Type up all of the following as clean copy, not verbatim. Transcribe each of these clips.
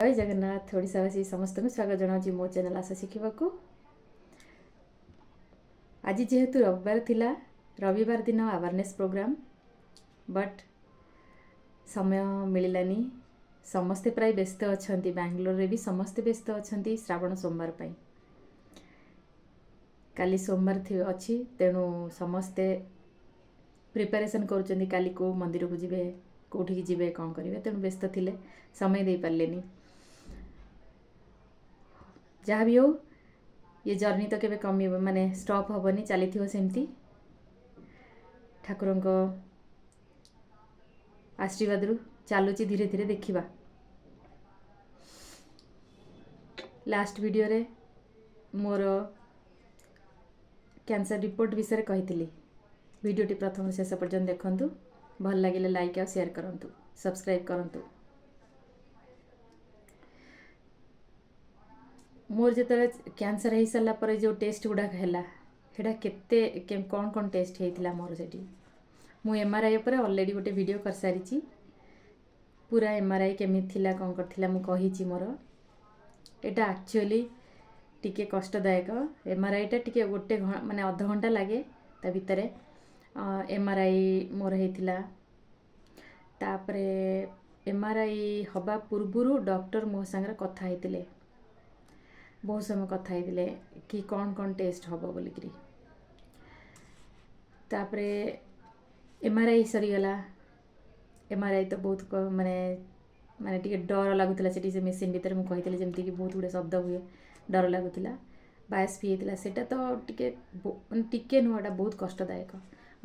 जय जगन्नाथ ओडावासी समस्त को स्वागत जनाऊँ मो चैनल आशा शिखा को। आज जेहेतु रविवार थिला रविवार दिन अवेयरनेस प्रोग्राम बट समय मिललानी समस्ते प्राय व्यस्त अच्छा बैंगलोर रे भी समस्ते व्यस्त अच्छा श्रावण सोमवार पाई काली सोमवार अच्छी तेणु समस्ते प्रिपरेशन करुँच काली को मंदिर को जीवे कौटी जीवे कौन करेंगे तेणु व्यस्त थिले समय दे पारे जहाँ भी हो ये जर्नी तो केबे कमी माने स्टॉप हेनी चली सेमती ठाकुर आशीर्वाद रु चलुची धीरे धीरे देखा। लास्ट वीडियो रे मोर कैंसर रिपोर्ट विषय कही वीडियोटी प्रथम शेष पर्यंत देखंतु भल लगे लाइक और शेयर करंतु सब्सक्राइब करंतु। मोर जो कैंसर हो सारा पर जो टेस्ट गुड़ाक है केते कौन कौन टेस्ट होता मोर से मु एमआरआई पर ऑलरेडी गोटे वीडियो कर सारी पूरा एमआरआई केमी थिला कौन करथिला मु कहिची मोर एटा एक्चुअली टिके कष्टदायक एमआरआई टा टिके गोटे माने आधा घंटा लगे ता भितर एमआरआई मोर होता तापरे एमआरआई हवा पूर्व डॉक्टर मो संगे कथा होते बहुत समय कथा होते कि कौन कौन टेस्ट हम बोलिकी तापरे एमआरआई सरीगला एमआरआई तो बहुत माने माने टिके डर लगुला से मेसीन भितर मुझे जमती कि बहुत गुड़े शब्द हुए डर लगुला बायोप्सी होता सेटा तो टिके टिके नुहटा बहुत कष्टदायक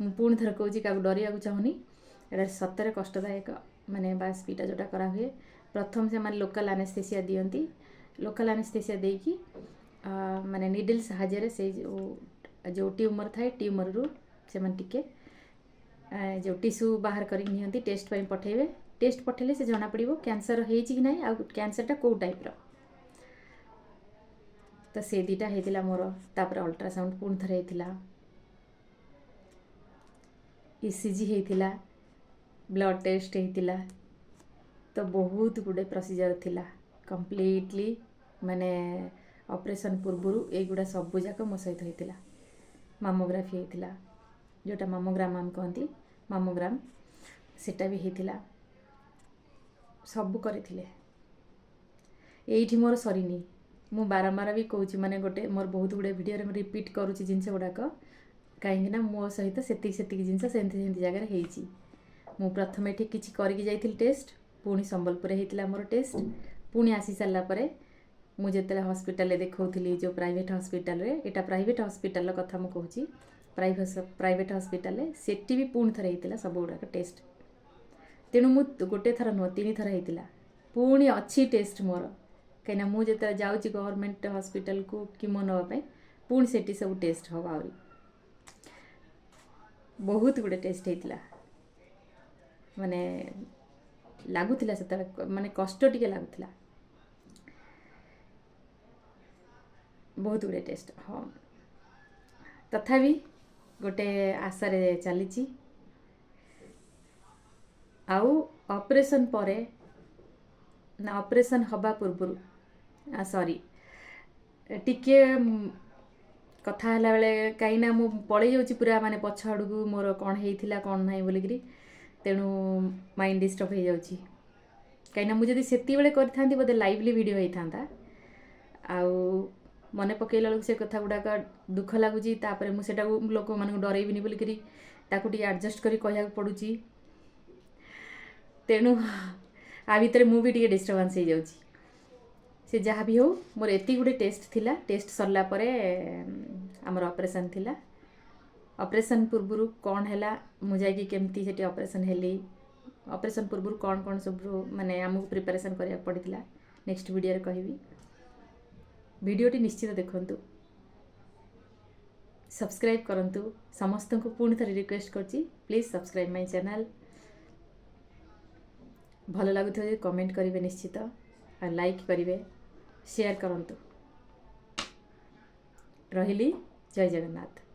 मु पुणी थर कहूँ क्या डरिया चाहूनी एटा सतरे कष्टदायक माने बायोप्सीटा जोटा करा हुए प्रथम से माने लोकल एनेस्थेसिया दियंती लोकल एनेस्थेसिया देकी माने निडल साहाଯ୍य से जो ट्यूमर थाए ट्यूमर रु से मन टिके जो टिश्यू बाहर कर टेस्ट पर पठेबे टेस्ट पठेले से जना पड़िबो कैंसर हेछि कि नाही आ कैंसरटा को टाइप रो तो से दीटा हेतिला मोर तापर अल्ट्रासाउंड पुण थरे हेतिला ईसीजी हेतिला ब्लड टेस्ट हेतिला तो बहुत गुडे प्रोसीजर थिला कंप्लीटली माने ऑपरेशन पूर्व एगुड़ा सबू जाक मो सहित होता मामोग्राफी होता जोटा मामोग्राम आम कहती मामोग्राम सेटा भी होता सबू करथिले एठी मोर सरीनी मु बारंबार भी कहूँ माने गोटे मोर बहुत गुड़े वीडियो रिपीट करुच्ची जिनस गुड़ाक कहीं मो सहित से जिनस सेमती जगह होती मु प्रथम ये किसी करके जाइए टेस्ट पुणी संबलपुर होता मोर टेस्ट पुणी आसी सारा पर मुझे हॉस्पिटल देखी जो प्राइवेट हॉस्पिटल रे एटा प्राइवेट हॉस्पिटल कथा मु कहूँ प्राइवेट हॉस्पिटल सेठी भी पुणी थर होता सब गुड़ाक टेस्ट तेणु मु गोटे थर नुह 3 थर होता पुणी अच्छी टेस्ट मोर कहीं मुझे जाऊँगी गवर्नमेंट हॉस्पिटल को कीमो नापी पुणी सेठी सब टेस्ट हम आहरी बहुत गुड़े टेस्ट होता माने लगुला से माने कष्ट टिके लगुला बहुत गुड़े टेस्ट हाँ तथापि गोटे आशा रे चली आउ ऑपरेशन परे ना ऑपरेशन हवा पूर्व सॉरी टिके कथा है बेले कहीं मु पलि जाऊँ पूरा माने पछ आड़ को मोर कौन होता कौन ना बोलिकी तेणु माइंड डिस्टर्ब हो जाऊँगी कहीं मुझे से करी बोधे लाइवली वीडियो होता आउ मन पकईला बेलू से कथा गुड़ाक दुख लगुच मुझे लोक मान डरइबिनी बोलिकी एडजस्ट कर कहूँ पड़ुची तेणु आ भितर मुझे डिस्टर्बांस हो जाऊँगी से जहाँ भी हो मोर एति गुड़े टेस्ट थिला टेस्ट सरला परे आमर ऑपरेशन थिला ऑपरेशन पूर्व कौन है मुझे केमती से ऑपरेशन हेली ऑपरेशन पूर्व कौन कौन सब माने आमको प्रिपरेशन करिया पड़िथिला नेक्स्ट वीडियो रे कहबी वीडियोटी निश्चित देखंतु सब्सक्राइब करंतु समस्त को पुणी थरे रिक्वेस्ट करची प्लीज सब्सक्राइब माय चैनल भल लगुथि कमेंट करेंगे निश्चित और लाइक करेंगे शेयर करंतु रहिली जय जगन्नाथ।